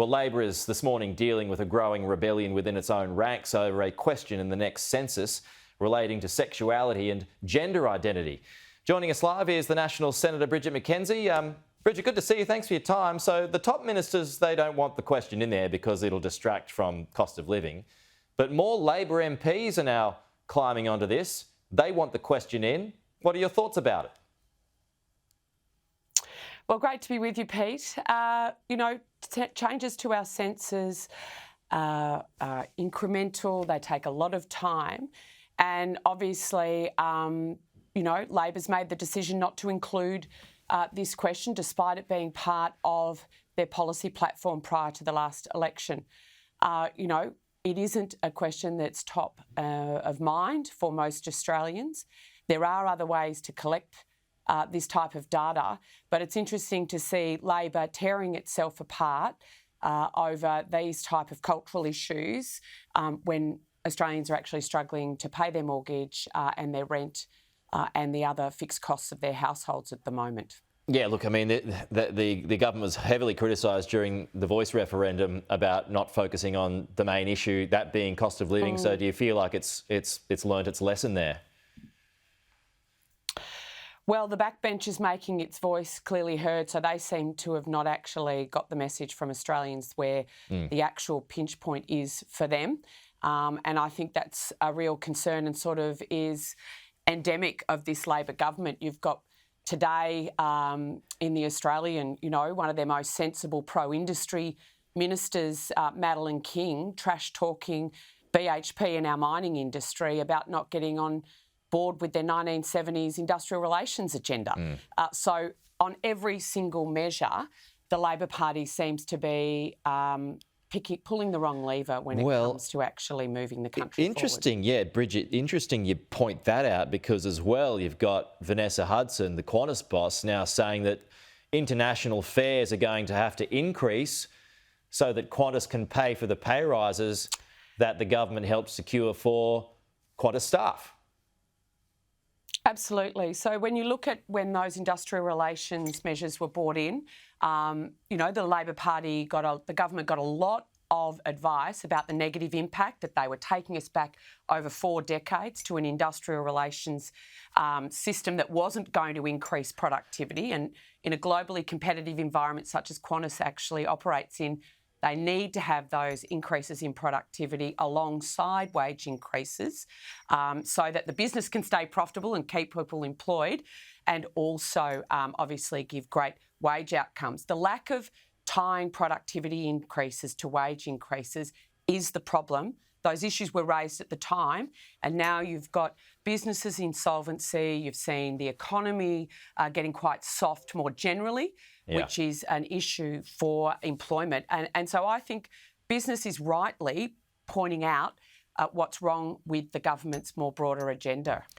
Well, Labor is this morning dealing with a growing rebellion within its own ranks over a question in the next census relating to sexuality and gender identity. Joining us live is the National Senator Bridget McKenzie. Bridget, good to see you. Thanks for your time. So the top ministers, they don't want the question in there because it'll distract from cost of living. But more Labor MPs are now climbing onto this. They want the question in. What are your thoughts about it? Well, great to be with you, Pete. Changes to our census are incremental. They take a lot of time. And obviously, Labor's made the decision not to include this question, despite it being part of their policy platform prior to the last election. It isn't a question that's top of mind for most Australians. There are other ways to collect this type of data, but it's interesting to see Labor tearing itself apart over these type of cultural issues when Australians are actually struggling to pay their mortgage and their rent and the other fixed costs of their households at the moment. Yeah, look, I mean, the government was heavily criticised during the Voice referendum about not focusing on the main issue, that being cost of living. So do you feel like it's learnt its lesson there? Well, the backbench is making its voice clearly heard, so they seem to have not actually got the message from Australians where the actual pinch point is for them. And I think that's a real concern and sort of is endemic of this Labor government. You've got today in the Australian, one of their most sensible pro-industry ministers, Madeleine King, trash-talking BHP and our mining industry about not getting on board with their 1970s industrial relations agenda. So on every single measure, the Labor Party seems to be pulling the wrong lever when it comes to actually moving the country Interesting, forward. Yeah, Bridget, interesting you point that out, because as well you've got Vanessa Hudson, the Qantas boss, now saying that international fares are going to have to increase so that Qantas can pay for the pay rises that the government helped secure for Qantas staff. Absolutely. So when you look at when those industrial relations measures were brought in, the Labor Party the government got a lot of advice about the negative impact that they were taking us back over 4 decades to an industrial relations system that wasn't going to increase productivity. And in a globally competitive environment such as Qantas actually operates in, they need to have those increases in productivity alongside wage increases so that the business can stay profitable and keep people employed and also obviously give great wage outcomes. The lack of tying productivity increases to wage increases is the problem. Those issues were raised at the time, and now you've got businesses insolvency, you've seen the economy getting quite soft more generally, which is an issue for employment. And so I think business is rightly pointing out what's wrong with the government's more broader agenda.